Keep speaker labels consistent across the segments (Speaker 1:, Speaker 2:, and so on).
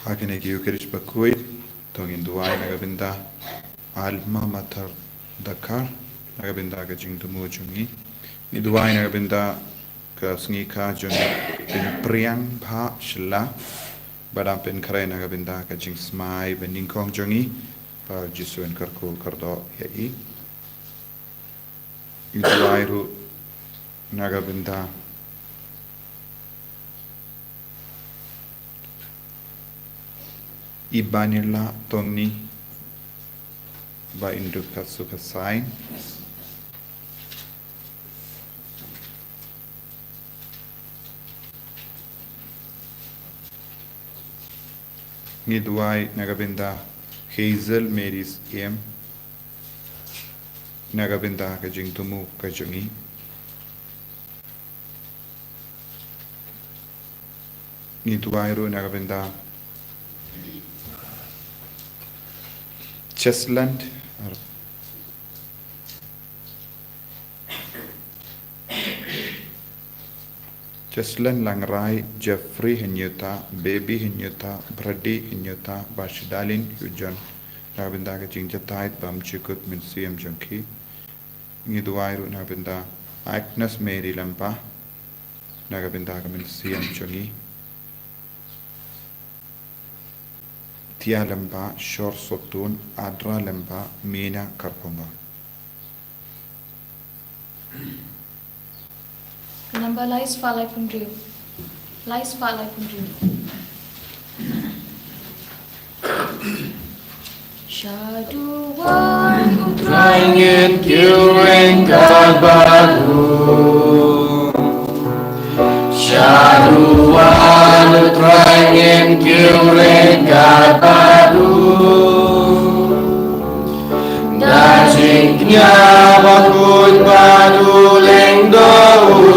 Speaker 1: Hakine Ukerish Bakhuid, Tongin Duai Nagabinda, Alma Matar Dakar, Nagabinda Gajing Tumu Jungi, Niduai Nagabinda Kasnika Jungi, Bin Priang Pa Shilla, Badam Pin Kare Nagabinda Gajing Smai, Benin Kong Jungi, Pa Jisu and Karko Kardo Yai, Niduai Nagabinda. Ibanila Tongni ba Induka Sukasain Midway Nagabinda Hazel Mary's M Nagabinda Kajing Tumu Kajungi Midwayru Nagabinda Chestland Langrai, Jeffrey Hinyuta, Baby Hinyuta, Brady Hinyuta, Bashidalin Hujan, Nabindaga Jinjatai, Bam Chikut Minsiam Junki, Niduairu Nabinda, Agnes Mary Lampa, Nagabindaga Minsiam Jungi, Tia Lampa, Shor Sotun, Adra Lampa, Mina Karponga.
Speaker 2: Number lies falai pundriu. Lies falai pundriu. Shaduan
Speaker 3: utrangin kiuring kalbagu. Shaduan utrangin kiuring kalbagu. Dajingnya bakhuid baduleng do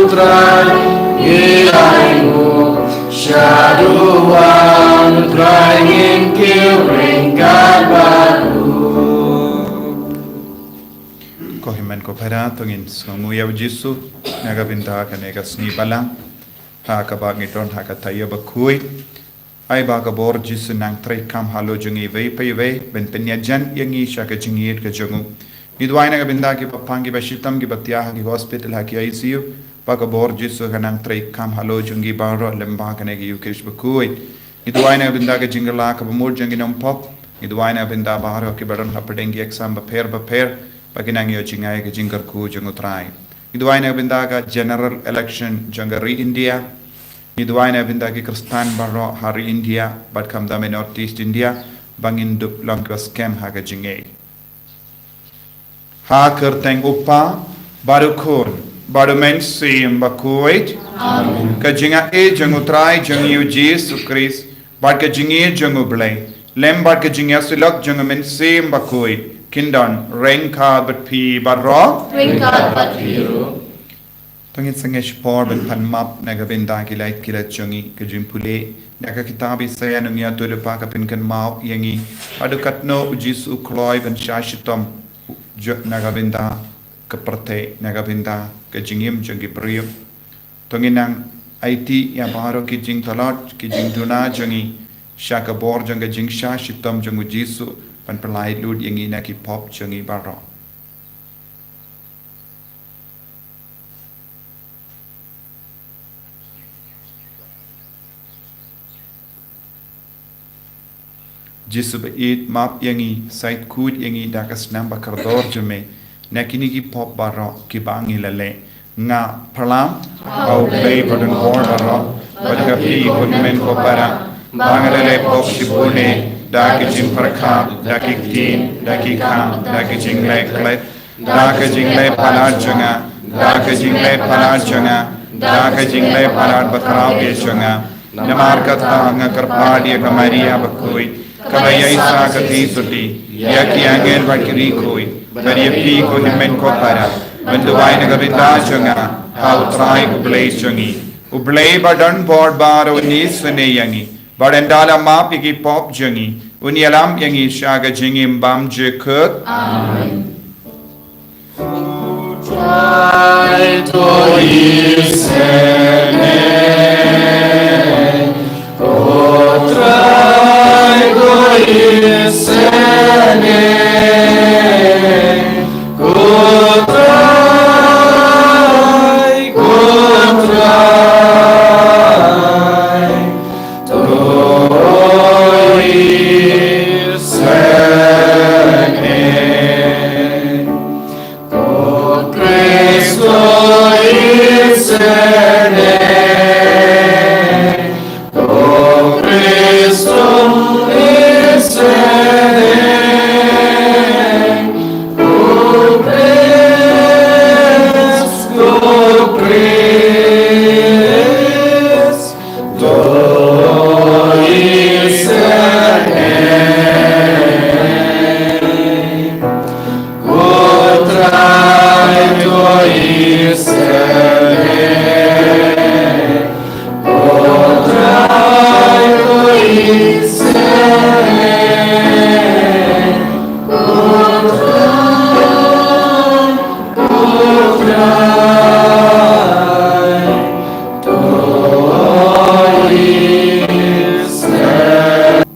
Speaker 3: utrai ilaimu Shaduan utrangin kiuring kalbagu.
Speaker 1: Kohiman ko pada tungin sunguyaw Jisu nagabinda kanega sni balang ha kabangiton ha kataya Bakhuid ay baga bor Jisu nang tre kam halo jungi vei pei vei ben penyajan yangi shaka jingir ka jungu nidwai nagabinda ki papangi bashitam ki batya ki hospital ha ki ICU baga bor Jisu kanang tre kam halo jungi baro lemba kanegi Ukerish Bakhuid nidwai nagabinda ka jingala ka bamur jungi nam pop nidwai nagabinda baro ki baron ha padengi exam ba pair Paginang yo jingay ka jingar ku jungu try. Nidwai na binda ka general election jangari India. Nidwai na binda ki Kristan baro hari India but kam dame Northeast India bangin dup lang ka scam ha ka jingay. Ha kerteng upa baru kun baru mensim Bakhuid. Ka jinga e jungu try jungu yu Jesu Christ bad ka jingay jungu blay. Lem bad ka jingya silak jungu mensim Bakhuid. Kindan rengka batpi barro
Speaker 2: rengka batpiru
Speaker 1: tungit sangesh por ben panmap nagabinda kilait kilat jungi kejimpule naga kitabi saya nungya tole pa ka pinkan mau yangi adukat no Jisu kloy ben shashitom nagabinda kaparte nagabinda kejingim jungi priyo tunginang IT ya baro kijing talot kijing duna jungi shaka bor junga jing shashitom jungu Jisu pan pelai lud yang ina ki pop jungi baro. Jisu bait map yangi sait kud yangi dakas namba kardor jume nakini ki pop baro ki bangi lale nga perlam au play badan bor baro pada pi kunmen ko para bangale pop shibune Daki jing perkap, daki tin, daki kam, daki jing lek lek, daki jing lek palat junga, daki jing lek palat junga, daki jing lek palat batraw ye junga. Namar kata ngakar padi ka Maria Bakhuid, kabaya isa ka tisuti, yaki angel bakiri koi, bari pi ko himen ko para, benduwai nagabinda junga, how try ublay jungi, ublay badan board baro nis sune yangi. Barendala map igi pop jungi unialam yangi shaga jingi mbam jekut
Speaker 2: Amen.
Speaker 3: Try to listen, oh try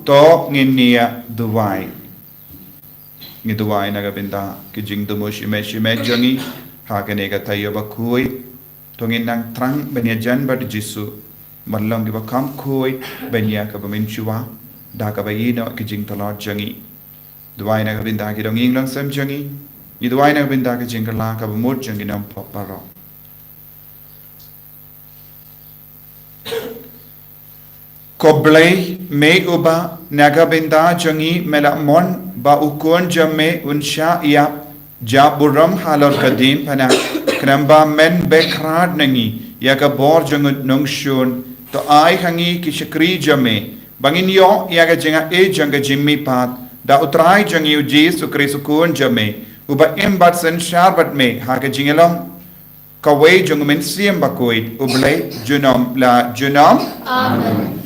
Speaker 1: To nginia duwai ngi duwai naga binda kijing dumo shime shime jangi hakane ka tayo bakhuid to ngin nang trang benya jan bad jisu manlong giba kam khoi benya ka bamin chuwa da ka bayi no kijing tolot jangi duwai naga binda ki dong ing lang sam jangi ni duwai naga binda ki jing la ka bamut jangi nam poparo Koblai me uba naga binda jangi mela mon ba ukon jamme unsha ya jaburam halor kadin pana kramba men bekrad nangi ya ka bor jangut nongshun to ai hangi kishkri jamme bangin yo ya ka jinga e janga jimmi pat da utrai jangi uji sukri sukun jamme uba imbat sen sharbat me ha ka jingelom kawai jungmen siem Bakhuid ublai junom la junom
Speaker 2: Amen.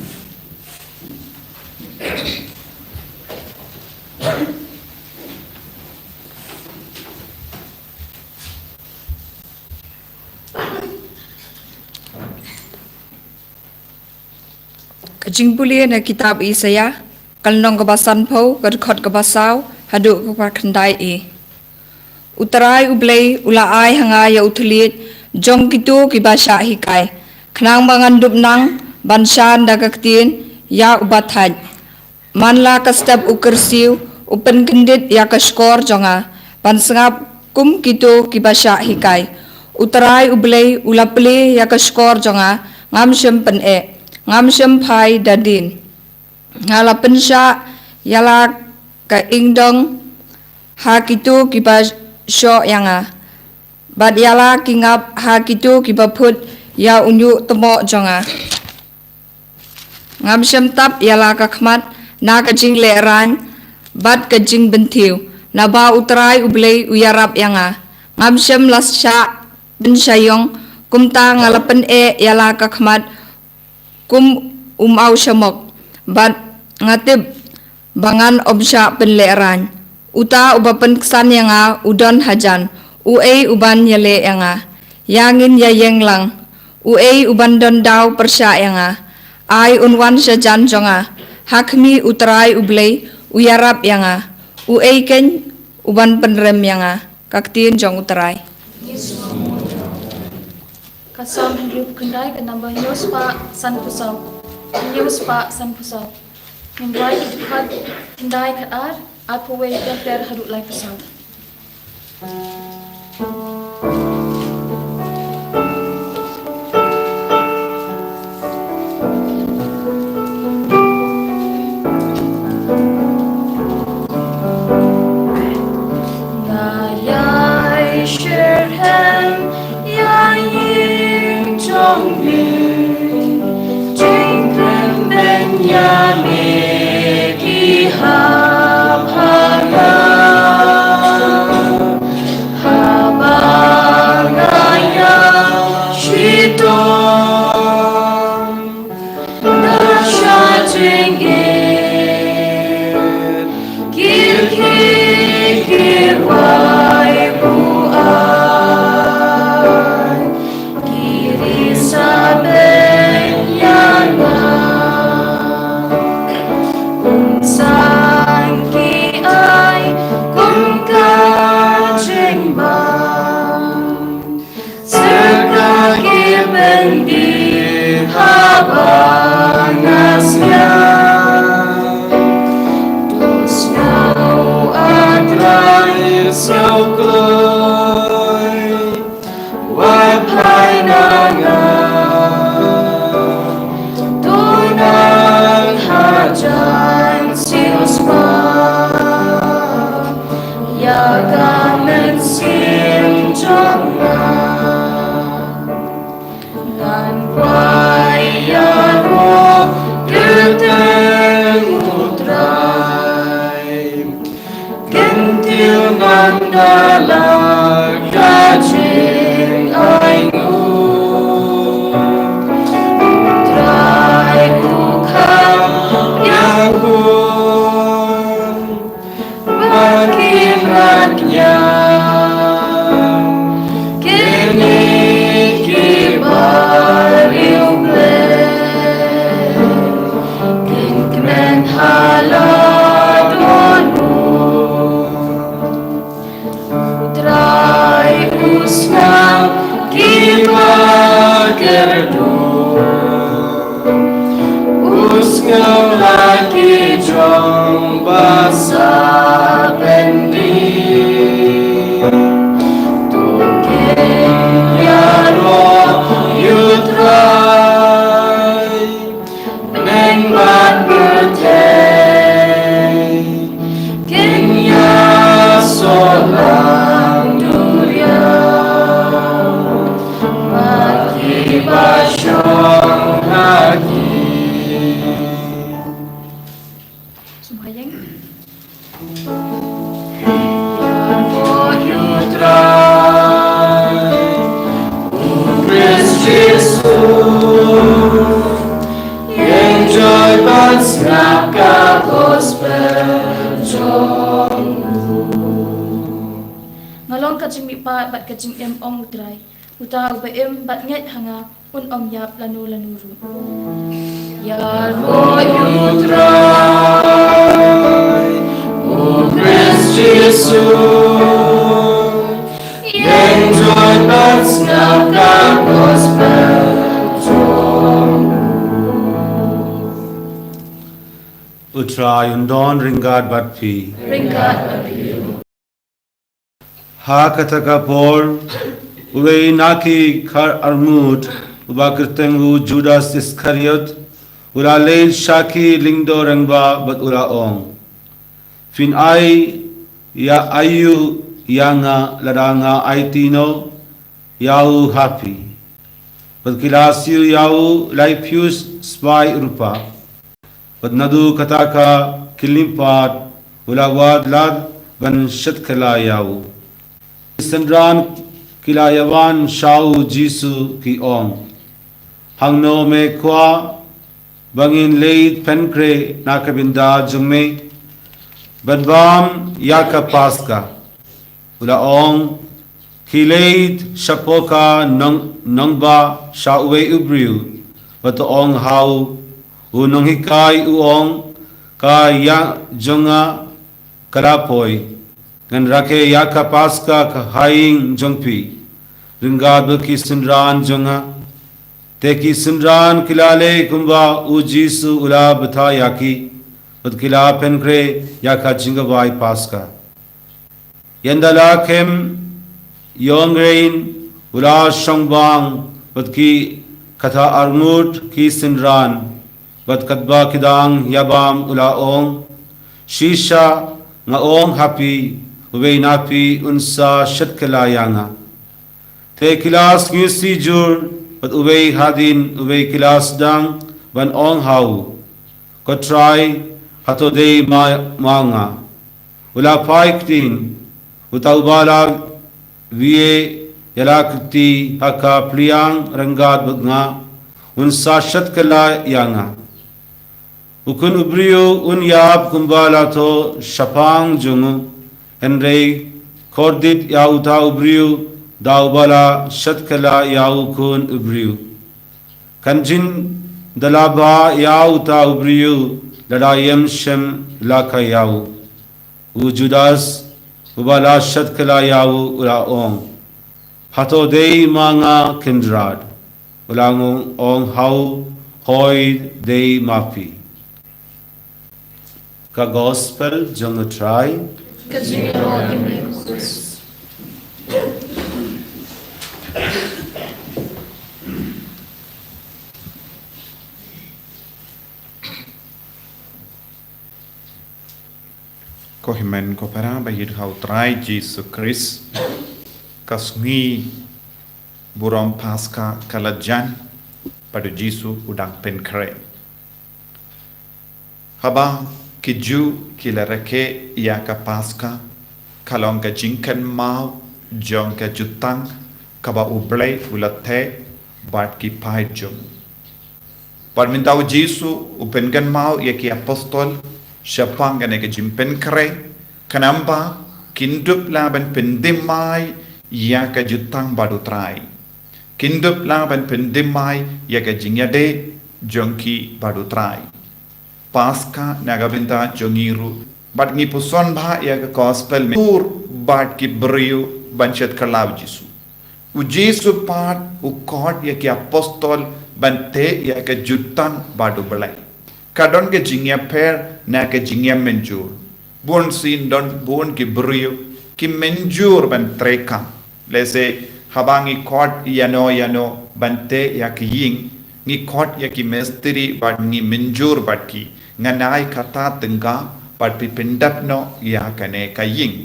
Speaker 4: Kajing bulia na kitab Isaya, kalnong kabasan po, kadkot kabasaw, haduk kapakandai Utaray ublay, ulaay hangaya utulit, jong kitu kibasya hikay, kanang mangandup nang, bansan dagaktin, ya ubatad. Manla kastab ukersiw, upen kendit ya kaskor jonga, pansangap kum kitu kibasya hikay. Utaray ublay, ulapli ya kaskor jonga, ngam syempen ngam syempai dadin ngala pensya yala ka ingdong ha kitu kiba syo yanga bad yala kingap ha kitu kiba put ya unyu temo jonga ngam syem tap yala ka khmat na ka jing leran bad ka jing bentiu na ba utrai ublei uyarap yanga ngam syem lasya bensyayong kumta ngala pen yala ka khmat kum umaw syamok bat ngatib bangan obsya penleran uta ubapen kesan yanga udon hajan ue uban yale yanga yangin yayeng lang ue uban don daw persya yanga ai unwan syajan jonga hakmi utrai ublei uyarap yanga ue ken uban penrem yanga kaktin jong utrai
Speaker 2: Kasam Hendrik kendai ke nambah news pak san pusau. News pak san pusau. Membrai dekat kendai ke apa way ter hadut lai pusau. Ngayai Sherham yang trong biển trên cơn bên nhà mẹ kỳ hạp hà ba ngaya suy tôn đã xa trên em kiên khi kia hoài bu
Speaker 3: Sao glói qua phai nanga tôi đang hát Pagamen sim jomna Nan vayaro Guten utrai Gentil mandala Kajing aingu Utrai ukam Yahun Bagi rakyat Kini kibariu bleh Kinkmen haladonu Utrai usnam kibagerdu Usngam lagi jong basa bendi Tukin yaro yutrai Neng ban bertei Kenya solang duria Mati basyong lagi
Speaker 2: Sumbayang.
Speaker 3: For you try, Christ Jesus, enjoy but snap ka gospel jong.
Speaker 2: Ngalong kajing mi pa bat kajing em ong utrai. Uta ba em bat nget hanga un om yap lanu ru. Ya
Speaker 3: For you try, Christ Jesus, enjoy but snap ka gospel jong.
Speaker 5: Utra yundon ringad batpi.
Speaker 2: ringkat babi.
Speaker 5: Ha kataka por uwe naki kar armut ubakirtengu Judas Iscariot ura leil shaki lingdo rangba bat ura ong. Fin ai ya ayu yanga ladanga aitino yau happy. Bat kilasiu yau laipius spy rupa. Bat nadu kataka kilimpat ulawad lad ban shatkala yau. Sandran kilayawan shau Jisu ki ong. Hangno me kwa bangin leid penkre nakabinda jume. Badbam yaka paska. Ula ong kileid shapoka nongba shauwe ubriu. Bato ong hau unong hikai uong ka ya jonga karapoy. Ngan rake yaka paska ka haing jongpi. Ringad ki sunran jonga. Teki sunran kilale kumba u Jisu ula bata yaki. Bat kila penkre yaka jingawai paska. Yandala kem yongrein ula shongbang bat ki kata armut ki sunran. Bat katba kidang yabam ula ong. Shisha nga ong happy. Uwe napi unsa shatkala yanga. Te kilas ngisi jur, but uwe hadin uwe kilas dang ban ong hau. Ko try hato de manga. Ula paik din, utau bala vie yalakti haka pliang ranggad nga unsa shatkala yanga. Ukun ubriyo unyab kumbala to shapang jungu. Henry kordit yau ta ubriu daubala shatkala yau kun ubriu kanjin dalaba yau ta ubriu ladayem shem laka yau ujudas ubala shatkala yau ula ong hato dei manga kindrad ulangung ong hau hoi dei mapi ka gospel jong try
Speaker 2: Kajing ro imikus.
Speaker 1: Kohimen ko para bayid hau try Jesus Christ kasngi buram paska kalajan pada Jesus udang penkre. Haba kiju kilarake ia ka paska kalong ka jingkan mau jong ka jutang kaba ublay ulate bat ki pahijum. Parmintau Jesus upenkan mau ia ki apostol siapang kena ke jimpen kere kenapa kindup laban pendimai ia ke jutang badu trai kindup laban pendimai ia ke jingyade jongki badu trai paska nagabinta jongiru bat ngi puson ba ia ke gospel tur bat ki beriu bancet kalaw Jisu u Jisu pat u kod ia ke apostol bante ia ke jutang badu belai kadon ke jingya per na ke jingya menjur bon sin don bon ki brio ki menjur ban treka lese habangi kot yano bante ya ki ying ni kot ya ki mestri bad ni menjur bad ki nganai kata tengga bad pi pendap no ya kane ka ying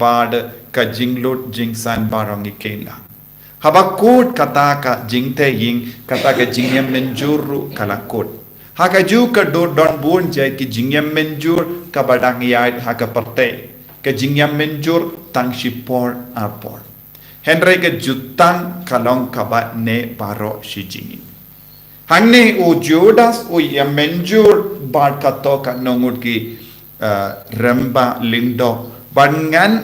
Speaker 1: bad ka jinglot jingsan barang ikela habakut kata ka jingte ying kata ka jingya menjur kalakot haka juga don bun jai ki jingyam menjur ka badang yai haka perte ke jingyam menjur tang shipor apor henry ke jutang kalong kabat ne baro shi jingin hangne o judas o yam menjur bad kato ka nongut ki remba lindo bangan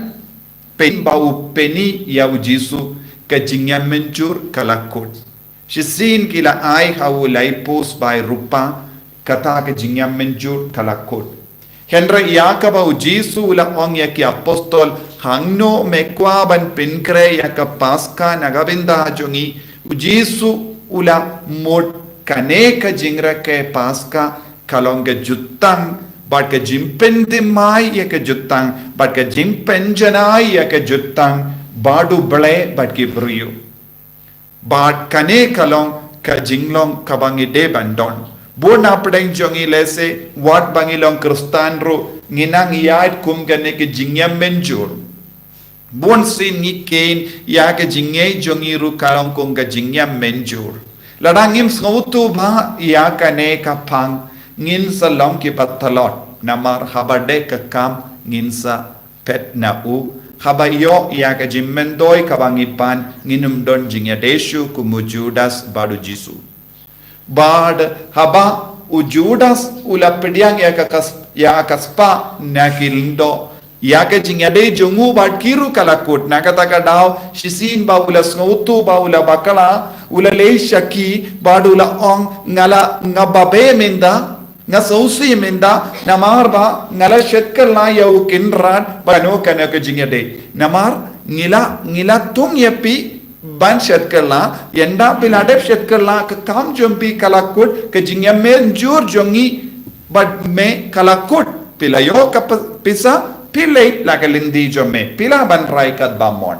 Speaker 1: pen bau peni ya Jisu ke jingyam menjur kalakut shisin kila ai hau laipus by rupa kata ke jingyam menjur kalakut Henry Yakaba Jisu ula ong ya ki apostol hangno mekwa ban pinkre ya ka paska nagabinda jongi Jisu ula mod kane ka jingra ke paska kalong ke jutang bat ke jimpen dimai ya ke jutang bat ke jimpen janai ya ke jutang badu ble bat ki brio bat kane kalong ka jinglong kabangi de bandon Bona pedang jongi lese wat bangilong kristan ro nginang yait kum gane ke jingyam menjur bon sin ni ken ya ke jingye jongi ru kalong kum ga jingyam menjur ladangim snautu ba ya kane ka pang ngin sa long ki patalot namar habade ka kam ngin sa pet na u habayo ya ke jimmendoi kabangipan nginum don jingya deshu kumujudas badu Jisu bad haba u Judas ula pediang ya kaspa nakilindo ya ke jingade jongu bad kiru kalakut nakataka daw shisin ba ula snautu ba ula bakala ula le shaki bad ula ong ngala ngababe menda nga sausi menda namar ba ngala shetkar la ya u kinran bano kana ke jingade namar ngila tung yapi ban shetkala yenda piladep shetkala ke kam jompi kalakut ke jingyam menjur jongi bad me kalakut pilayo ka pisa pilay la ke lindi jome pila ban rai kat bamon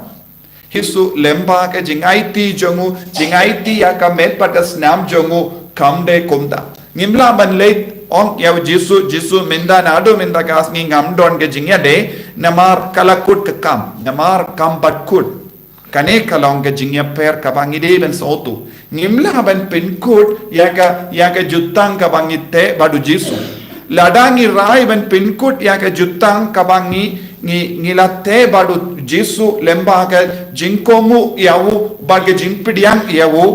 Speaker 1: hisu lemba ke jingaiti jongu jingaiti ya ka met patas nam jongu kamde kumda ngimla ban leit ong ya Jisu minda nado minda kas ngi ngamdon ke jingya de namar kalakut ke kam namar kam batkut kane kalong ke jingya per kabangi de ben sotu ngimla ban pinkut ya ka jutang kabangi te badu Jisu ladangi rai ban pinkut ya ka jutang kabangi ngilate badu Jisu lemba ka jingkomu yawu bage jingpidiang yawu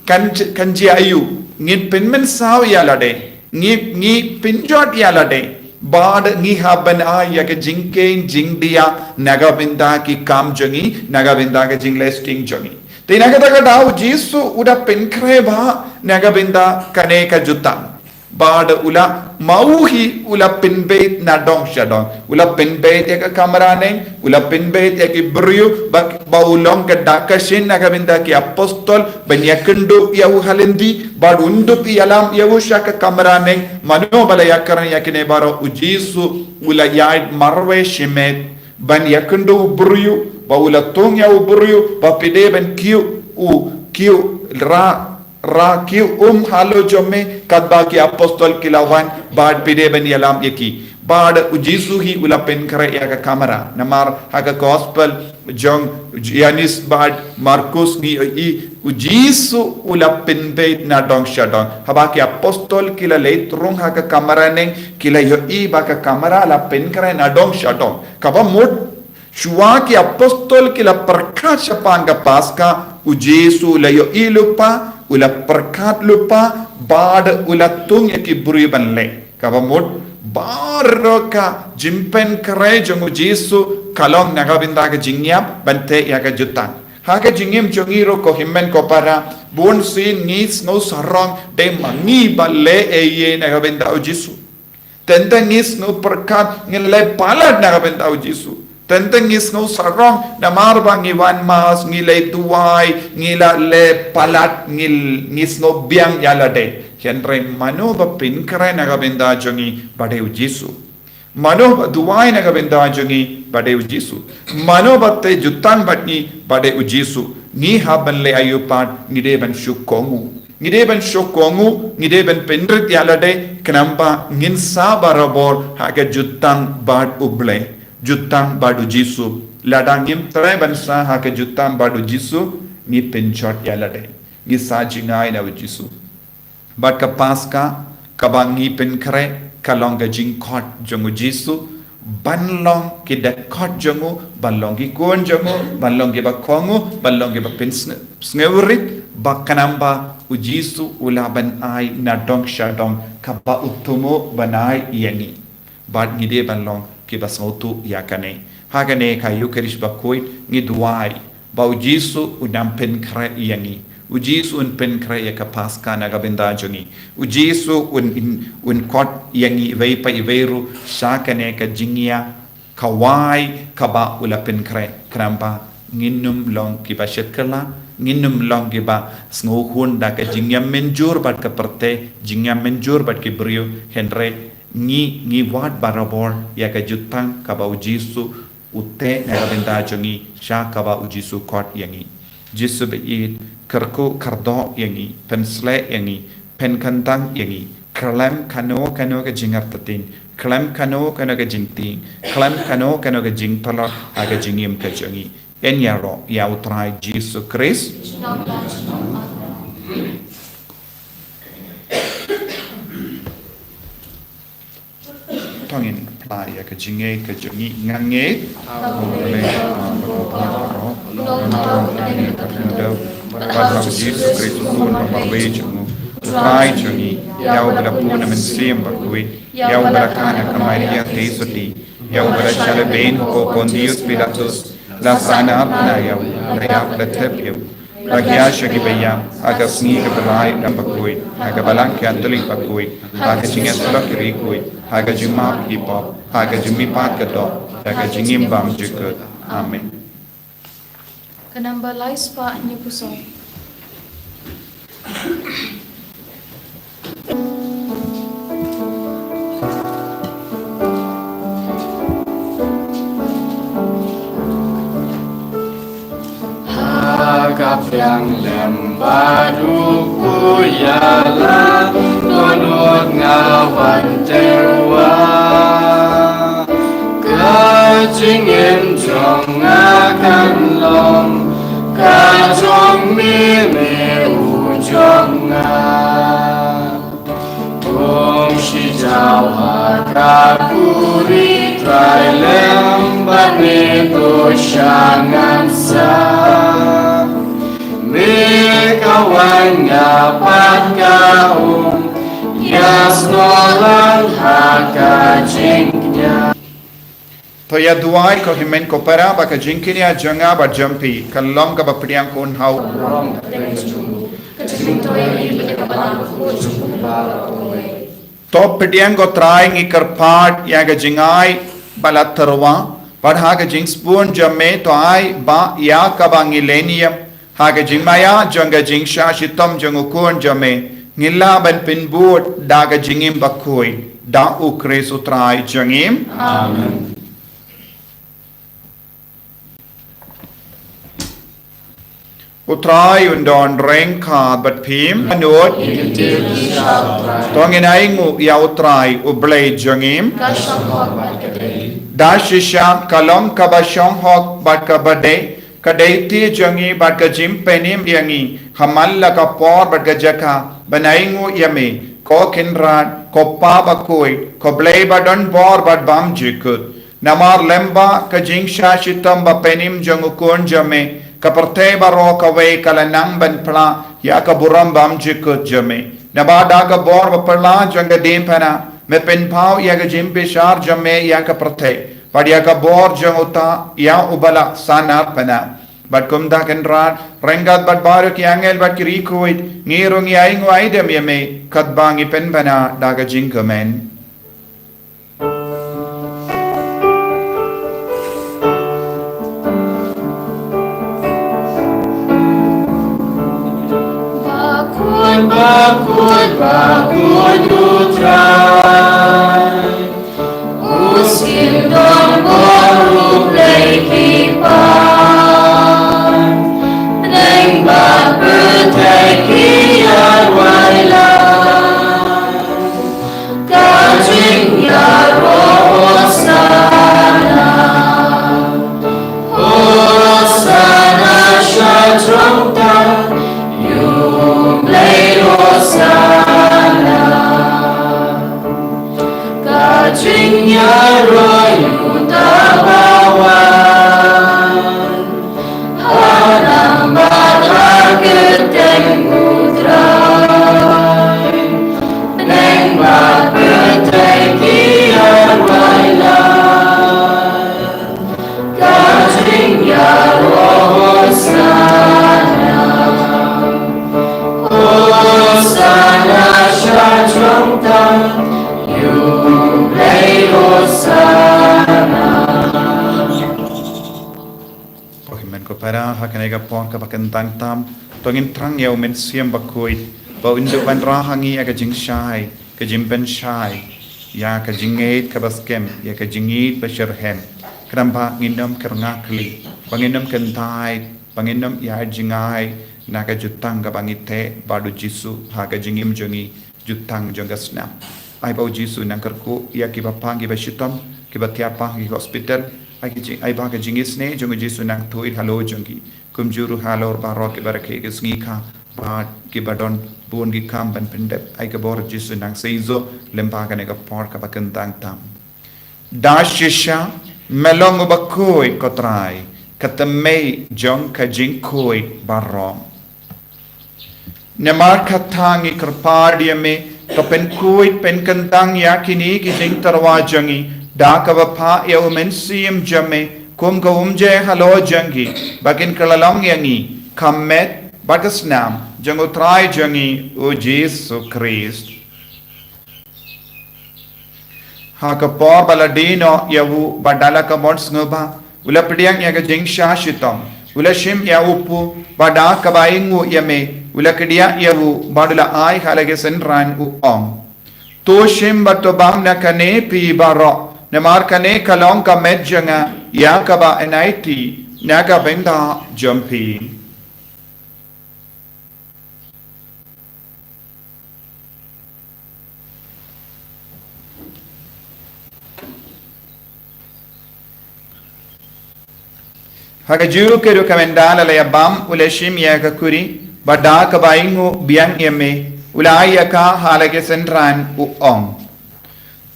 Speaker 1: kanji ayu ngin pinmen saw ya lade ngi pinjot ya lade bad ngi haban ya ke jingke jingdia nagabinda ki kam jongi nagabinda ke jinglesting jongi tinagata ka daw Jisu uda pinkre ba nagabinda kane ka jutang bad ula mauhi ula pinbeit na dong shadong ula pinbeit ya ka kamarane ula pinbeit ya ki brio ba ulong ka dakashin nagabinda ki apostol banyakendu ya halindi bad undup yalam ya usha ka kamarane mano bala yakaran yakine baro Jisu ula yaid marwe shimet ban yakendu brio ba ula tong ya brio ba pide ban kiu ra rakiu halo jome kadba ki apostol kilawan bad pide ben yalam yaki bad ujisu hi ulapen kare ya ka kamera namar haga gospel jong yanis bad markus ni i ujisu ulapen be na dong shadong haba ki apostol kila leitrung haga kamera neng kila yo i ba ka kamera la pen kare na dong shadong kaba mod shua ki apostol kila perkasha panga paska ujisu la yo i lupa ula perkat lupa bad ula tung yaki buri banle kaba mod baroka jimpen kare jongu jisu kalong nagabinda ka jingyap bante yaga jutan haka jingim jongiro ko himmen ko para bon sin ngis no sarong de mangi balle eye nagabinda jisu tenta ngis no perkat ngile palad nagabinda jisu tentang ngis no sarong na marbang iwan mas ngilay tuway ngila le palat ngis no biang yala de henry mano ba pinkare nagabenda jongi badeu jisu mano ba duway nagabenda jongi badeu jisu mano ba te jutan batni badeu jisu ni haban le ayupat ngide ban shukongu ngide ban shukongu ngide ban pendrit yala de kenamba ngin sabarabor haga jutan bad uble jutang badu jisu ladangim trai bansa ha ke jutang badu jisu ni penchot yalade ni sajingai na jisu bat ka paska kabangi pen kare kalonga jingkot jongu jisu banlong ki da kot jongu banlong ki kon jongu banlong ki bakongu banlong ki pen sneurit bakanamba ujisu ulaban ai na dong shadong kaba utumo banai yani bat ngide banlong ki basautu yakane hagane ka yukerish Bakhuid ngi duai ba ujisu unam pen kre yani ujisu un pen kre ya kapaska na gabenda jongi ujisu un kot yangi vei pa iveru shakane ka jingia kawai kaba ula pen kre kramba nginum long ki ba shetkala nginum long ki ba sngohun da ka jingia menjur bat ka perte jingia menjur bat ki brio henre ngi wat barabor ya ka jutang ka ba ujisu utte na gabenda jongi sha ka ba ujisu kot yangi jisu be it karko kardo yangi pensle yangi pen kantang yangi kalam kano ka jingar tatin kalam kano ka jingting kalam kano ka jingtala aga jingim ka jongi en yaro ya utrai jisu Christ tongin playa ka jinge ka jongi ngange ole Pada Jesus Kristus pun memperbaiki jongu trai jongi yau berapun mensim Bakhuid yau berakana kamaria tesudi yau beracale ben ko Pontius Pilatus la sana apna yau raya platep yau Rakyat syagi bayam agak sni ke belai dan Bakhuid agak balang ke antulik Bakhuid agak jingat selok kiri kuid agak jumap hipop agak jumipat kedok agak jingimbam juga amin
Speaker 2: Kenamba lais pa niyo puso.
Speaker 3: Agap yang lembadu kuyala Tolot ngawan terwa Kajingin jong akan long Kajong mimi ujong si jauh hakakuri Trai lembat itu syangan sah Kawan ngapat kaum Yasnolan haka jingnya
Speaker 1: तो या दुआई को हिमेन को परा बका जिंकिनिया जंगा बा जंपी कल्लम का बपड़ियां कोन हाउ तो पड़ियां को त्राई नी करपाट या के जिंगाई बलातरवा पर हा के जिंग स्पून जमे तो आई बा या कबांगी लेनियम हा के जिंगमाया जंगा जिंगशा शितम जंगु कोन जमे ngila ban pinbut daga jingim Bakhuid da ukres utrai jangim amen Utrai undon rengka bat pim anut tongin aingu ya utrai ublay jangim
Speaker 2: Kashong hok bat kadei.
Speaker 1: dashisha kalong kabashong hok bat kabade kadaiti jangi bat kajim penim yangi hamalla ka por bat kajaka banaingu yame ko kinrat ko pa bakhuid ko blay badon por bat bam jikut namar lemba kajing shitam ba penim jangukun jame kaparte baro kawe kalanang ban pla ya kaburam bam jikut jame nabada ka bor ba pla janga dim pana me pen phau ya ka jim peshar jame ya kaparte padia ka bor janguta ya ubala sanar pana bat kumda kenrat rengat bat baru ki angel bat kiri kuit ngirung ya ingu aidem yame katbangi pen pana daga jingkamen
Speaker 3: Bakhuid utrai Usim don boru play kipan Neng bat berteki arwailan Kajing ya Hosana Hosana syatrumta Hosana Kajingnya royu tabawan Hanambat raketeng utrai Nengbat berteki arwailan Kajingnya Hosana Hosana syatrumta Yublei Hosana
Speaker 1: Pakiman ko para hakanega pon ka bakantang tam tongin trang yaw men siam bakhuid ba undu ban rahangi aga jing shai ka jimpen shai ya ka jingait ka baskem ya ka jingit basherhem kramba nginom kerngakli banginom kentai banginom ya jingai naga jutang ka bangite badu jisu haga jingim jongi jutang jongasna ai bau jisu nang kerku ya ki bapang ki bashitam ki batiapa ki hospital ai ba ka jingis ne jongi jisu nang tuit halo jongi kumjuru halor barok ki barake ki sngi ba ki badon bun ki kam ban pendep ai ka bor jisu nang seizo lemba ka ne ka por ka bakantang tam dashisha melong bakhuid kotrai katamei jong ka jingkoi barom Nemar katangi kerpadia me kapen kuit pen kentang yakini ki jing tarwajangi daka bapa ya umen siem jame kum ka umje halo jangi bakin kalalong yangi kamet bagasnam jango trai jangi o Jesu Christ ha ka por baladino yawu badala ka mons ngoba ula pediang ya ka jing shashitam ula shim ya upu bada ka baingu yame ula kedia yawu badula ai halage senran u to shim bato bam na kane pi baro namar kane kalong ka medjanga ya ka ba enaiti naga benda jumpi haga juru ke rekomendala la bam ula shim ya ka kuri bada ka baingu biang yeme ulaya ka halage senran u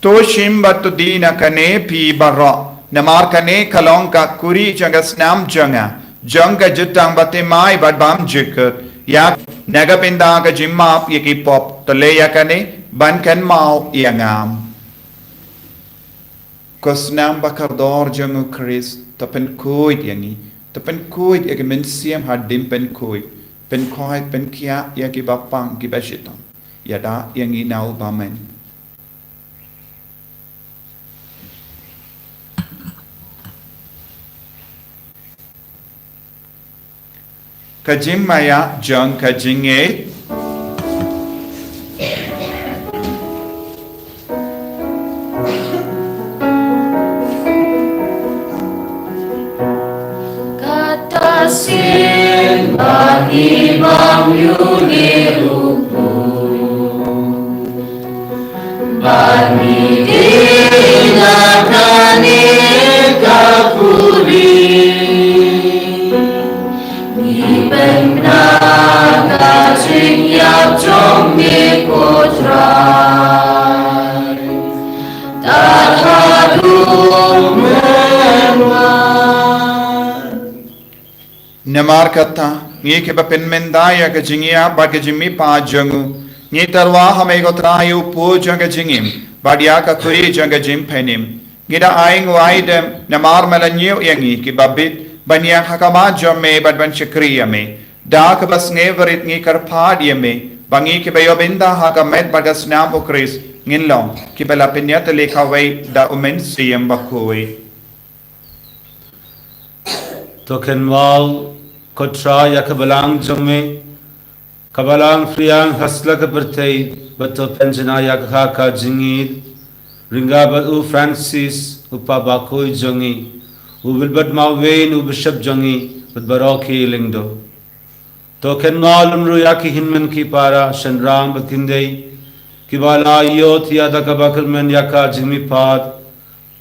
Speaker 1: to shim batu dina kane pi baro namar kane kalong ka kuri janga snam janga jutang bate mai bad bam jikut ya naga pinda ka jimap yaki pop to le ya kane ban kan mau yangam kosnam bakardor jangu Chris tapen kuit yangi tapen kuit yaki men siam hadim pen kuit pen koi pen kia ya ki bapang ki bashitam yada yang inau bamen kajim maya jang kajinge
Speaker 3: Kata sin
Speaker 1: Namar kata ngi ke bapen mendaya ke jingia ba ke jimi pa jangu ngi tarwa hame go trayu pu janga jingim badia ka kuri janga jim penim ngida aing waidem namar malanyu yangi ki babit banya hakama jamme badban chakriya me da ka bas ngeverit ngi karpad yeme bangi ke bayo binda hakamet bagas nam ukris ngilong ki bala pinyat lekawai da umen siyam Bakhuid
Speaker 5: Tokenwal Kotra Yakabalang Jome Kabalang Friang Haslaka Bertei Bato Penjana Yakaka Jingid Ringabat U Francis Upa Bakhuid Jongi Ubilbat Mawain U Bishop Jongi But Baroki Lingdo Tokenwal Umruyaki Hinman Kipara Shanram Batindei Kibala Yot Yada Kabakalman Yaka Jimi Pad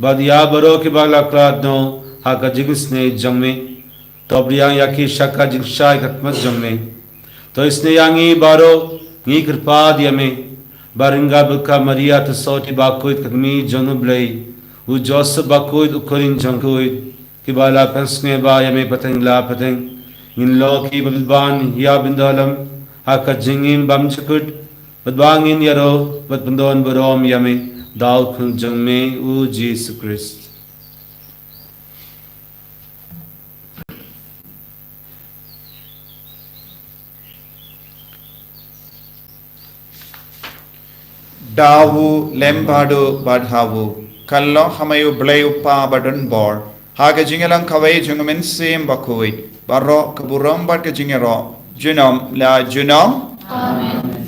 Speaker 5: Badia Baro Kibala Kladno Haka Jigisne Jame Tobriang yaki shaka jingshay kakmat jamme. To isne yangi baro ngi kirpa diyame. Baringa buka Maria to soti Bakhuid kakmi janublay. U Joseph Bakhuid ukorin jankuid. Kibala pensne ba yame pateng la pateng. In lo ki babilban ya bindalam. Haka jingin bamchakut. Badbangin yaro badbandon barom yame. Dal kun jamme u Jesus Christ. Dawu lembadu badhawu kallo hamayu blayu pa badun bor haga jingelang kawai jungamin sim Bakhuid baro kaburam bad ke jingero junom la junom amen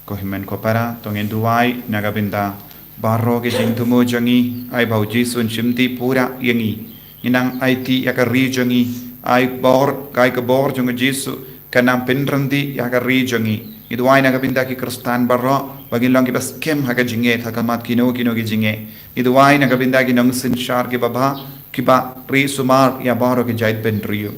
Speaker 5: kohimen kopara tongin duai nagabinda baro ke jingtumu jangi ai bau jisun shimti pura yangi inang IT yakari jangi ai bor kai ke bor junga jisu kanang pinrandi yaga rijongi idwai naga pinda ki kristan barro bagin lang ki bas kem haga jinge thakamat kino ki jinge idwai naga pinda ki nang sin shar ki baba ki ba ri sumar ya baro ki jait ben riu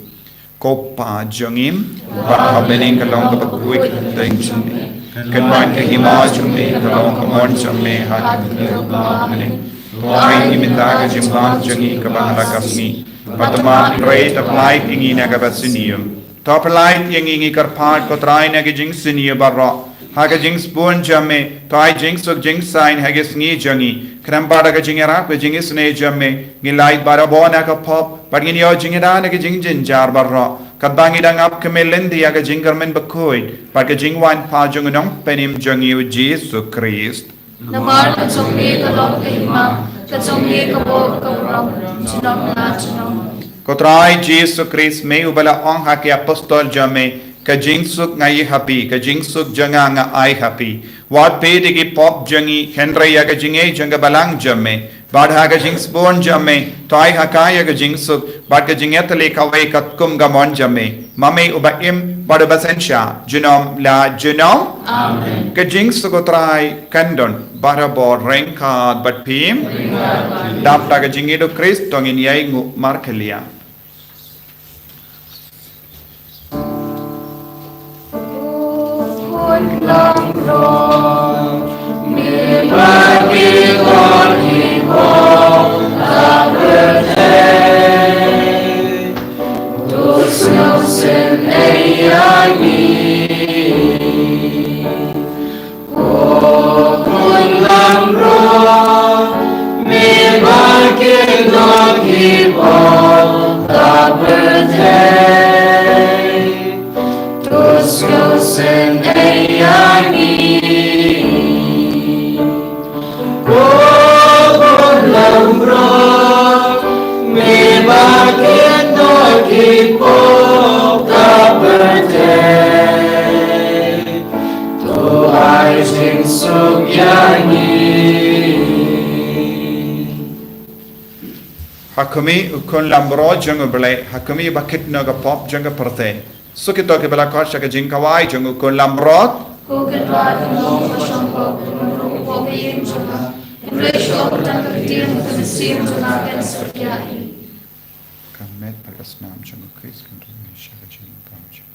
Speaker 5: ko pa jongim ba bening kalong ka Bakhuid teng chumi kan wan ke hima chumi kalong ka mon chumi hat ba mane wai iminda ka jimban jongi ka ba kasmi patama rate of light ingi naga basinium Top light yang ingi karpat ko try na gijing siniya barro. Haga jing spoon jamme, to I jing suk jing sign hagis ngi jangi. Kram bara ka jingera ko jing isne jamme. Ngi light bara bona ka pop, but ngi yo jingera na gijing jinjar barro. Kabangi dang up kamelendi aga jingarmen Bakhuid, but ka jing wan pa jungunong penim jangi u Jesus Christ.
Speaker 2: Namar ka chongi ka lom ka hima, ka chongi ka bo ka ram, chinong na chinong.
Speaker 1: Kotrai Jesus Christ may ubala ong haki apostol jame ka jingsuk ngai happy ka jingsuk janga nga ai happy wat pe digi pop jangi henry ya ka jinge janga balang jame bad ha ka jings born jame tai hakaya ka jingsuk bad ka jingetale kawai katkum gamon jame mame uba im bad basensha junom la junom amen ka jingsuk kotrai kandon barabor renkad bat pim dapta ka jingido Christ tongin yai ngu markelia
Speaker 3: Long road, me bagi kaki bol, tak berdaya. Dus Nelson ayani, oh kun long road, me bagi kaki bol, tak berdaya. Dus Nelson ayani, oh long road, me bagi kaki bol, tak berdaya. Tu ai jing suk yani.
Speaker 1: Hakumi ukun lambro jung bele hakumi bakit naga pop jung perte. Sukito ke bela kor shaka jing kawai jung ukun lambro. Kamet pagas nam jung Chris kan shaka jing kam jung.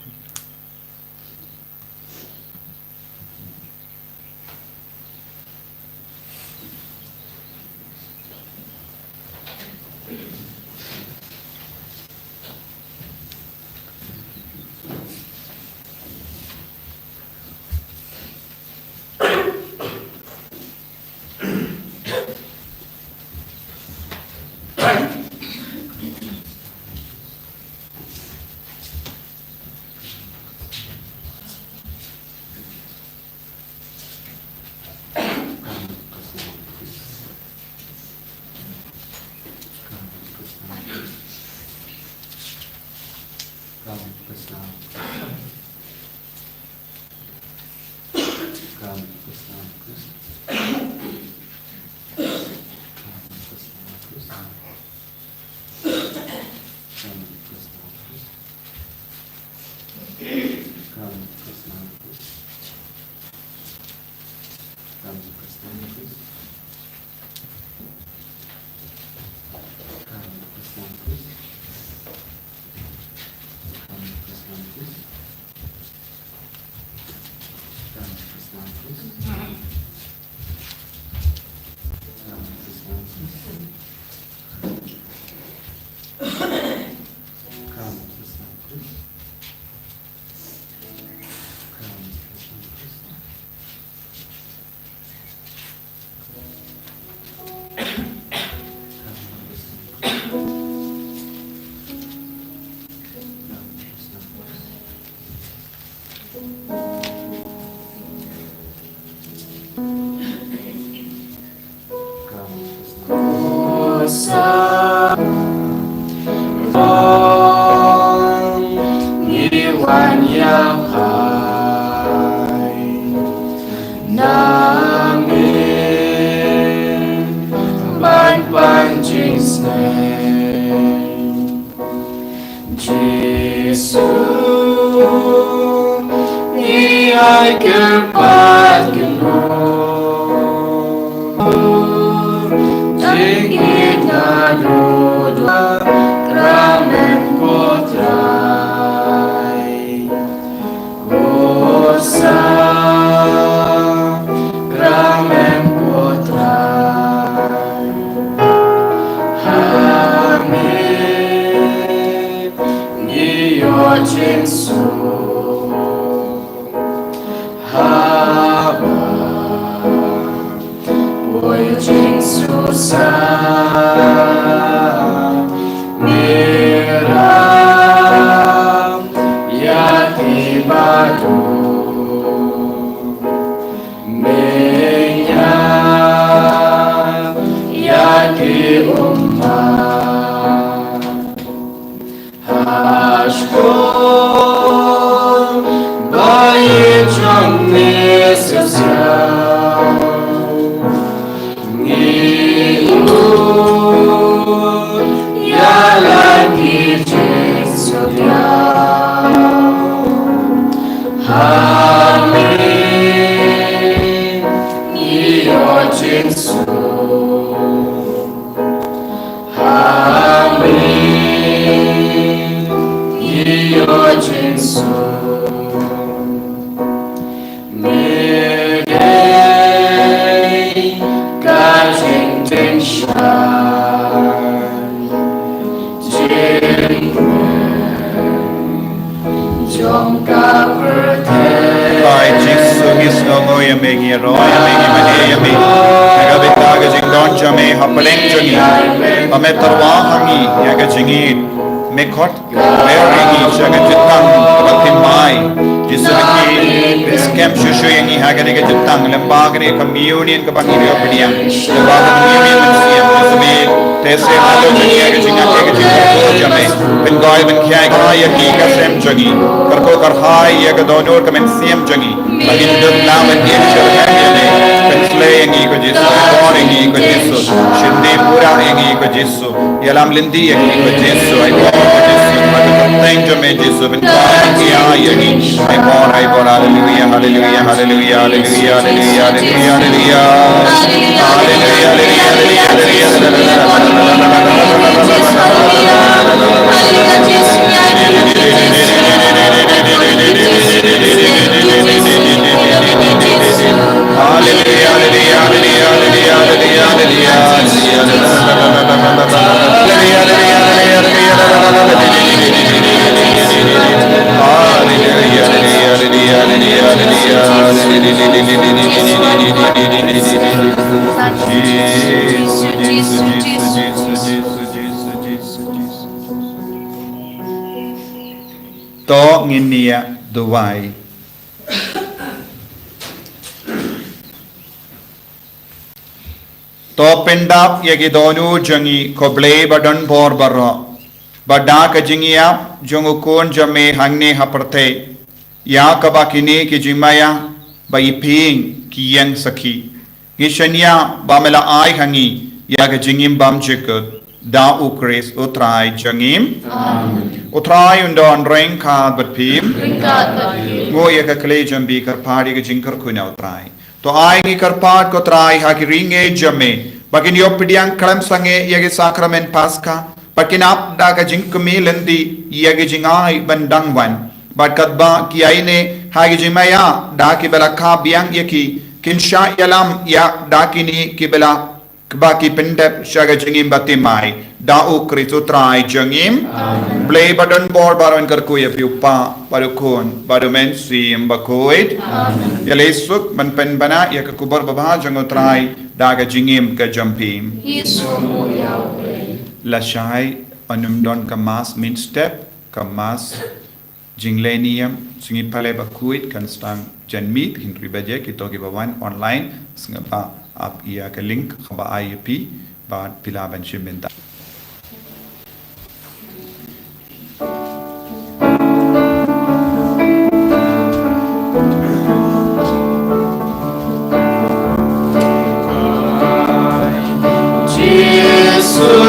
Speaker 1: Communion ke bangiri opinian lepas communion mensiam sebagai tese malu dunia ke jinga ke jinga ko jame pengoy ben kya kaya ki ka sem jangi karko karhai ya ke donor ke mensiam jangi bagi dum na ben dia chal ne pensle yangi ko jisu ko yangi ko jisu shindi pura yangi ko Jesu yalam lindi yangi ko Jesu ai bor ko Jesu thank you me Jesu ben ya yangi ai bor hallelujah hallelujah hallelujah hallelujah hallelujah hallelujah To nginia duwai to pendap yagi donu jangi koble badan bor barro bada ka jingiya jongu kon jame hangne haparte ya kabakini ki jimaya ba iping ki yang saki ngishanya bamela ai hangi ya ka jingim bam jekut da ukris utrai jangim utrai undon reng ka bat pim ngo ya ka kle jambi kar padi ka jingkar kuna utrai to ai ni kar pad ko trai ha ki ringe jame bakin yo pidiang kalam sange ya ke sakrament paska bakin ap da ka jingkmi lendi ya ke jingai bandang wan bat kadba ki ai ne ha ki jimaya da ki bela ka biang yaki kinsha yalam ya da kini ki bela baki pendep shaga jingim batimai da ukritu trai jangim blay badan bor baron karku ya piupa barukun barumen sim bakhuid ya lesuk man pen bana ya kubar baba jango trai daga jingim ka jampim la shai anumdon kamas min step kamas jinglenium singi pale bakhuid kan stang janmit hindri baje kito ki bawan online singapa आप या के लिंक खबा आईपी बाद पिला बंशी बिंदा
Speaker 3: Jesus